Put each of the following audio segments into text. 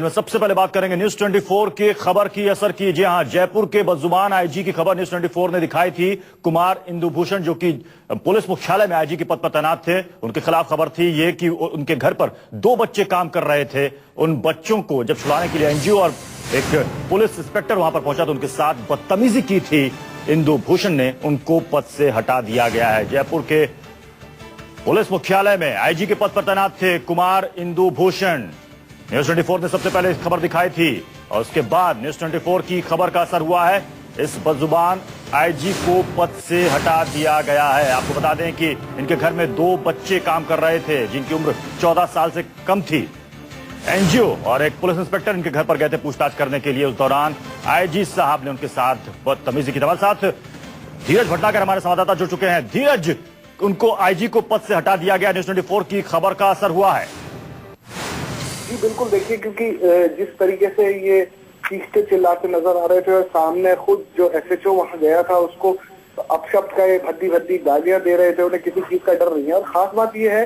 में सबसे पहले बात करेंगे न्यूज 24 की खबर की असर की। जी हां, जयपुर के बदजुबान आईजी की खबर न्यूज 24 ने दिखाई थी। कुमार इंदुभूषण जो कि पुलिस मुख्यालय में आईजी के पद पर तैनात थे, उनके खिलाफ खबर थी ये कि उनके घर पर 2 बच्चे काम कर रहे थे। उन बच्चों को जब छुड़ाने के लिए एनजीओ और एक पुलिस इंस्पेक्टर वहां पर पहुंचा तो उनके साथ बदतमीजी की थी इंदुभूषण ने, उनको पद से हटा दिया गया है। जयपुर के पुलिस मुख्यालय में आईजी के पद पर तैनात थे कुमार इंदुभूषण। न्यूज 24 ने सबसे पहले खबर दिखाई थी और उसके बाद न्यूज 24 की खबर का असर हुआ है। इस बदजुबान आईजी को पद से हटा दिया गया है। आपको बता दें कि इनके घर में 2 बच्चे काम कर रहे थे जिनकी उम्र 14 साल से कम थी। एनजीओ और एक पुलिस इंस्पेक्टर इनके घर पर गए थे पूछताछ करने के लिए। उस दौरान आईजी साहब ने उनके साथ बदतमीजी की। हमारे साथ धीरज भटनागर हमारे संवाददाता जुड़ चुके हैं। धीरज, उनको आईजी को पद से हटा दिया गया, न्यूज 24 की खबर का असर हुआ है। जी बिल्कुल, देखिए क्योंकि जिस तरीके से ये चीखते चिल्लाते नजर आ रहे थे और सामने खुद जो एसएचओ वहां गया था उसको अपशब्द का भद्दी भद्दी गालियां दे रहे थे, उन्हें किसी चीज का डर नहीं है। और खास बात ये है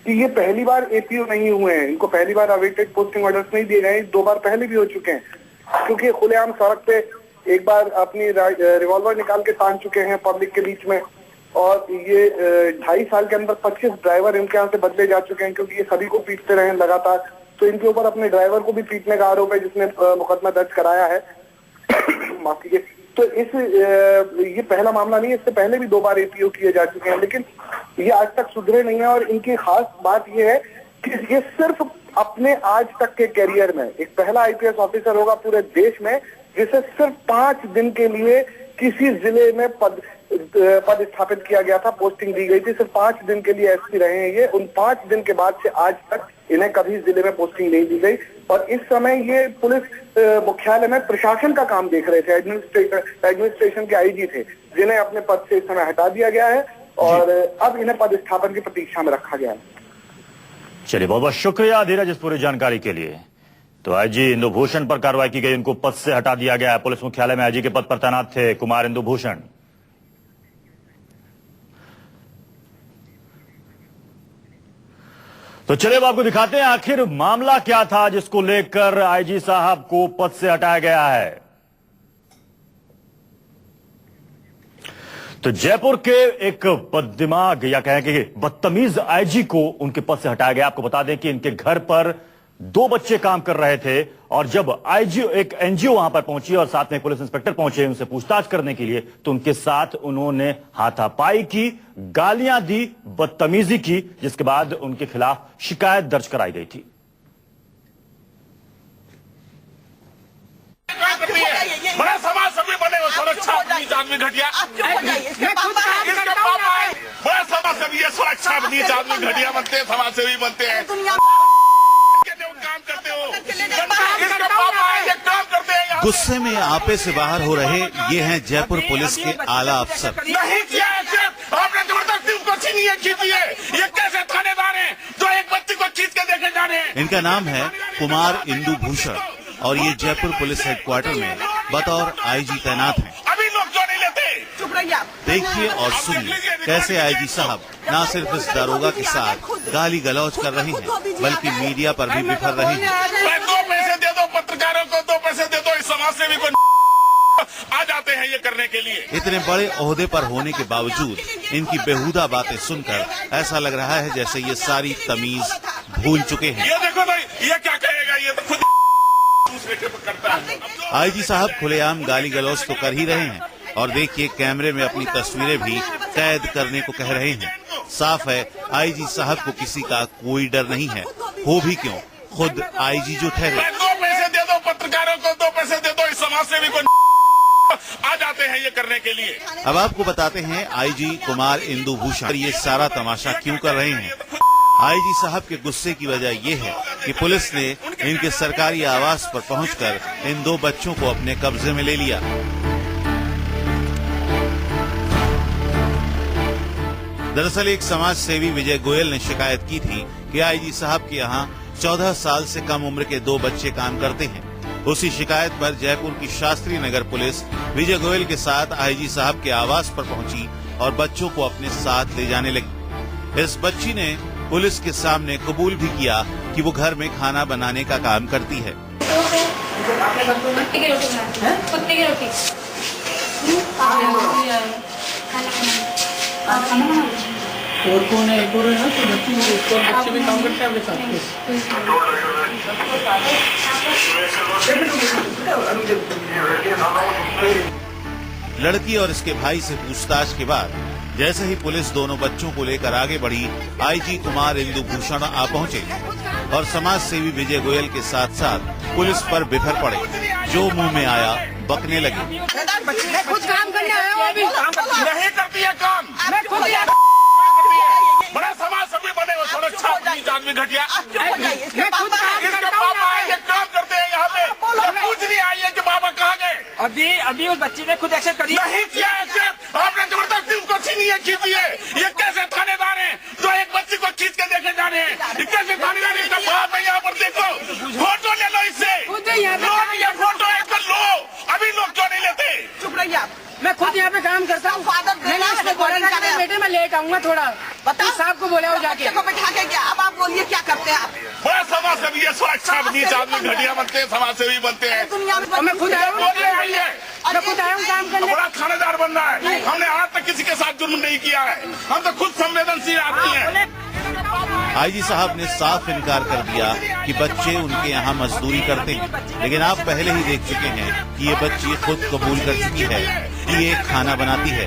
कि ये पहली बार एपीओ नहीं हुए हैं, इनको पहली बार अवेटेड पोस्टिंग ऑर्डर्स नहीं दिए गए, 2 बार पहले भी हो चुके हैं। क्योंकि खुलेआम सड़क पे एक बार अपनी रिवॉल्वर निकाल के तान चुके हैं पब्लिक के बीच में, और ये 2.5 साल के अंदर 25 ड्राइवर इनके यहाँ से बदले जा चुके हैं क्योंकि ये सभी को पीटते रहे लगातार। तो इनके ऊपर अपने ड्राइवर को भी पीटने का आरोप है जिसने मुकदमा दर्ज कराया है। माफ कीजिए। तो ये पहला मामला नहीं है, इससे पहले भी 2 बार एपीओ किए जा चुके हैं, लेकिन ये आज तक सुधरे नहीं है। और इनकी खास बात ये है कि ये सिर्फ अपने आज तक के करियर में एक पहला आईपीएस ऑफिसर होगा पूरे देश में जिसे सिर्फ 5 दिन के लिए किसी जिले में पद स्थापित किया गया था, पोस्टिंग दी गई थी। सिर्फ 5 दिन के लिए एसपी रहे हैं ये। उन 5 दिन के बाद से आज तक इन्हें कभी जिले में पोस्टिंग नहीं दी गई। और इस समय ये पुलिस मुख्यालय में प्रशासन का काम देख रहे थे, एडमिनिस्ट्रेशन के आईजी थे, जिन्हें अपने पद से इस समय हटा दिया गया है और अब इन्हें पद स्थापन की प्रतीक्षा में रखा गया है। चलिए, बहुत बहुत शुक्रिया धीरज इस पूरी जानकारी के लिए। तो आईजी इंदुभूषण पर कार्रवाई की गई, उनको पद से हटा दिया गया है। पुलिस मुख्यालय में आईजी के पद पर तैनात थे कुमार इंदुभूषण। तो चलिए अब आपको दिखाते हैं आखिर मामला क्या था जिसको लेकर आईजी साहब को पद से हटाया गया है। तो जयपुर के एक बददिमाग या कहें कि बदतमीज आईजी को उनके पद से हटाया गया। आपको बता दें कि इनके घर पर 2 बच्चे काम कर रहे थे और जब आईजी एक एनजीओ वहां पर पहुंची और साथ में पुलिस इंस्पेक्टर पहुंचे उनसे पूछताछ करने के लिए, तो उनके साथ उन्होंने हाथापाई की, गालियां दी, बदतमीजी की, जिसके बाद उनके खिलाफ शिकायत दर्ज कराई गई थी। बड़ा समाज सेवी बने हो, सुरक्षा आदमी घटिया, बड़ा समाज सेवी सुरक्षा आदमी घटिया बनते हैं, समाज सेवी बनते हैं, काम करते हो, गुस्से में आपे से बाहर हो रहे ये हैं जयपुर पुलिस के आला अफसर। नहीं किया आपने, जबरदस्ती उनको छीनिए खींचिए, ये कैसे थानेदार हैं जो एक बच्ची को खींच के देखे जा रहे हैं। इनका नाम है कुमार इंदुभूषण और ये जयपुर पुलिस हेडक्वार्टर में बतौर आईजी तैनात हैं। अभी लोग जो नहीं लेते, चुप रहिए। देखिए और सुनिए कैसे आईजी साहब न सिर्फ इस दारोगा के साथ गाली गलौज कर रहे हैं बल्कि मीडिया पर भी बिफर रहे हैं। 2 पैसे दे दो पत्रकारों को, 2 पैसे दे दो इस समाज सेवी को, आ जाते हैं ये करने के लिए। इतने बड़े ओहदे पर होने के बावजूद इनकी बेहुदा बातें सुनकर ऐसा लग रहा है जैसे ये सारी तमीज भूल चुके हैं। ये देखो भाई, ये क्या कहेगा, ये तो खुद दूसरे के करता है। आईजी साहब खुलेआम गाली गलौज तो कर ही रहे हैं और देखिए कैमरे में अपनी तस्वीरें भी कैद करने को कह रहे हैं। साफ है आईजी साहब को किसी का कोई डर नहीं है, हो भी क्यों, खुद आईजी जो ठहरे। 2 पैसे दे दो पत्रकारों को, 2 पैसे दे दो इस समाज सेवी को, आ जाते हैं ये करने के लिए। अब आपको बताते हैं आईजी कुमार इंदुभूषण ये सारा तमाशा क्यों कर रहे हैं। आईजी साहब के गुस्से की वजह यह है कि पुलिस ने इनके सरकारी आवास पर पहुंचकर इन 2 बच्चों को अपने कब्जे में ले लिया। दरअसल एक समाज सेवी विजय गोयल ने शिकायत की थी कि आईजी साहब के यहाँ 14 साल से कम उम्र के 2 बच्चे काम करते हैं। उसी शिकायत पर जयपुर की शास्त्री नगर पुलिस विजय गोयल के साथ आईजी साहब के आवास पर पहुंची और बच्चों को अपने साथ ले जाने लगी। इस बच्ची ने पुलिस के सामने कबूल भी किया कि कि वो घर में खाना बनाने का काम करती है। कुत्ते की रोटी बनाते हैं। कुत्ते की रोटी और कौन है? एक और है ना, तो बच्चे भी काम करते हैं आपके साथ। लड़की और इसके भाई से पूछताछ के बाद जैसे ही पुलिस दोनों बच्चों को लेकर आगे बढ़ी, आईजी कुमार इंदु भूषण आ पहुंचे और समाज सेवी विजय गोयल के साथ साथ पुलिस पर बिफर पड़े। जो मुंह में आया बकने लगे। मैं खुद काम करने आया हूँ अभी। नहीं करती है काम। मैं खुद बड़ा समाज सेवी बने हो, थोड़ा अच्छा आदमी घटिया। मैं खुद काम इसके करता हूँ। पापा आए काम करते हैं यहाँ पे, कुछ नहीं आई है कि बाबा कहाँ गए। अभी उस बच्चे ने खुद एक्सेप्ट करी। नहीं किया एक्सेप्ट, आपने जबरदस्ती उसको छीनी है, खींची है। ये कैसे थानेदार हैं जो एक बच्ची को खींच के देखे जा रहे हैं? ये कैसे थानेदार है? इसका बाप है यहाँ पर, देखो फोटो ले लो इससे। लो ये फोटो एक लो, अभी लोग क्यों नहीं लेते? चुप रहिए आप। मैं खुद यहाँ पे काम करता हूँ। मैंने उसको बोला था कि बेटे मैं लेट आऊंगा थोड़ा। बताओ साहब को बोला हो जाके को बैठा के क्या। अब आप बोलिए क्या करते हैं आप? बड़ा समाज सेवी है, सुरक्षा नीच आदमी घटिया बनते हैं, समाज सेवी बनते हैं। दुनिया में मैं खुद आया हूँ। मैं खुद आया हूँ काम करने। बड़ा थानेदार बनना है। हमने आज तक किसी के साथ जुर्म नहीं किया है, हम तो खुद संवेदनशील आदमी हैं। आईजी साहब ने साफ इनकार कर दिया कि बच्चे उनके यहाँ मजदूरी करते हैं, लेकिन आप पहले ही देख चुके हैं कि ये बच्ची खुद कबूल कर चुकी है कि ये खाना बनाती है।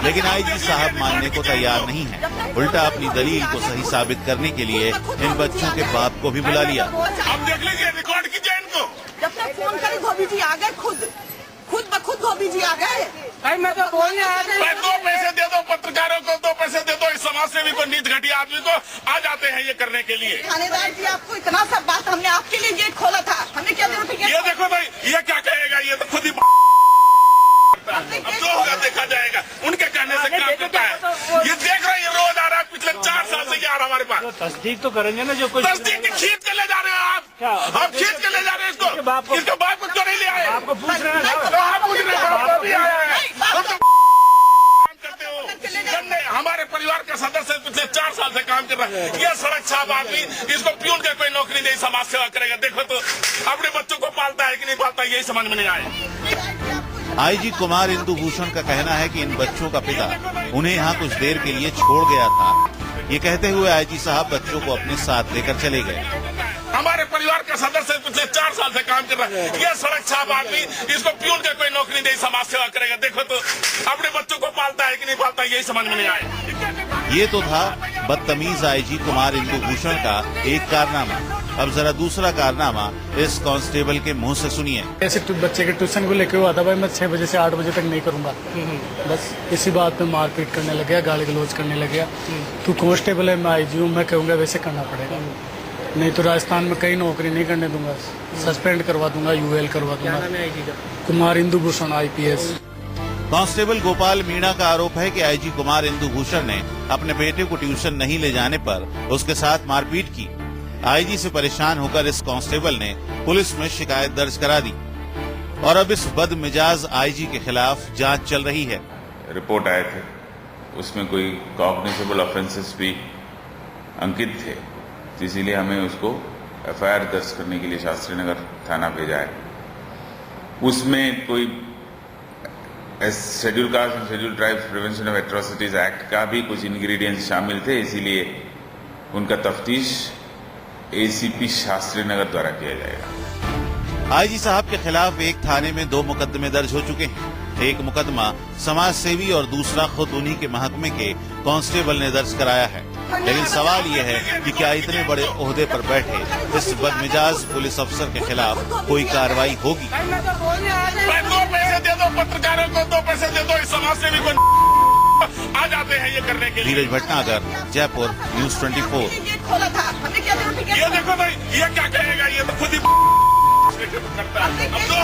लेकिन आईजी साहब मानने को तैयार नहीं है, उल्टा अपनी दलील को सही साबित करने के लिए इन बच्चों के बाप को भी बुला लिया। आप देख लीजिए, रिकॉर्ड कीजिए इनको। जब तक फोन करे धोबी जी आ गए, खुद धोबी जी आ गए। भाई मैं तो बोलने आया था। भाई 2 पैसे दे दो पत्रकारों को, 2 पैसे दे दो इस समाज सेवी को, नीच घटिया आदमी को। आ जाते हैं ये करने के लिए। थानेदार जी आपको इतना सब बात, हमने आपके लिए गेट खोला था। हमने क्या जरूरत है? ये देखो भाई, ये क्या कहेगा? ये तो खुद ही अब जो होगा देखा जाएगा। उनके कहने से काम करता है। ये देख रहे हैं, रोज आ रहा है, पिछले 4 साल से ये आ रहा हमारे पास। तस्दीक तो करेंगे ना जो कुछ। तस्दीक खींच के ले जा रहे हो आप। आप खींच के ले जा रहे हैं इसको। इसके बाप को क्यों नहीं ले आए? आपको पूछ रहे हैं। तो आप पूछ रहे हैं, बाप भी आया है। हम तो काम करते हो। हमारे परिवार का सदस्य पिछले 4 साल से काम कर रहा है। ये सड़क छाप आदमी, इसको प्यून के कोई नौकरी नहीं, समाज सेवा करेगा। देखो तो अपने बच्चों को पालता है कि नहीं पालता, यही समझ में नहीं आया। आईजी कुमार इंदु भूषण का कहना है कि इन बच्चों का पिता उन्हें यहाँ कुछ देर के लिए छोड़ गया था। ये कहते हुए आईजी साहब बच्चों को अपने साथ लेकर चले गए। हमारे परिवार का सदस्य पिछले 4 साल से काम कर रहा है। ये सड़क छाप आदमी, इसको प्यून के कोई नौकरी नहीं, समाज सेवा करेगा। देखो तो अपने बच्चों को पालता है कि नहीं पालता, यही समझ में नहीं आया। ये तो था बदतमीज आईजी कुमार इंदु भूषण का एक कारनामा। अब जरा दूसरा कारनामा इस कांस्टेबल के मुंह से सुनिए। ऐसे बच्चे के ट्यूशन को लेके हुआ था भाई, मैं 6 बजे से 8 बजे तक नहीं करूंगा। बस इसी बात पे मारपीट करने लग गया, गाली गलौज करने लग गया। तू कांस्टेबल है, मैं आईजी हूँ, मैं कहूँगा वैसे करना पड़ेगा, नहीं तो राजस्थान में कहीं नौकरी नहीं करने दूंगा, सस्पेंड करवा दूंगा, यूएल करवा दूंगा। कुमार इंदु भूषण IPS। कांस्टेबल गोपाल मीणा का आरोप है कि आईजी कुमार इंदु भूषण ने अपने बेटे को ट्यूशन नहीं ले जाने पर उसके साथ मारपीट की। आईजी से परेशान होकर इस कांस्टेबल ने पुलिस में शिकायत दर्ज करा दी और अब इस बदमिजाज आईजी के खिलाफ जांच चल रही है। रिपोर्ट आए थे, उसमें कोई कॉग्निजेबल ऑफेंसेस भी अंकित थे, इसीलिए हमें उसको FIR दर्ज करने के लिए शास्त्री नगर थाना भेजा है। उसमें कोई schedule caste and schedule tribes prevention of atrocities act का भी कुछ इंग्रेडिएंट्स शामिल थे, इसीलिए उनका तफ्तीश ACP शास्त्री नगर द्वारा किया जाएगा। आईजी साहब के खिलाफ एक थाने में 2 मुकदमे दर्ज हो चुके हैं। एक मुकदमा समाज सेवी और दूसरा खुद उन्हीं के महकमे के कांस्टेबल ने दर्ज कराया है। लेकिन सवाल ये है कि क्या इतने बड़े ओहदे पर बैठे इस बदमिजाज पुलिस अफसर के खिलाफ कोई कार्रवाई होगी? 2 पैसे दे दो पत्रकारों को, 2 पैसे दे दो इस समाज सेवी को। आ जाते हैं ये करने के लिए। धीरज भटनागर, जयपुर, News 24। गेट खोला था। हमने क्या जरूरत है? ये देखो भाई, ये क्या कहेगा? ये तो खुद ही करता है। अब जो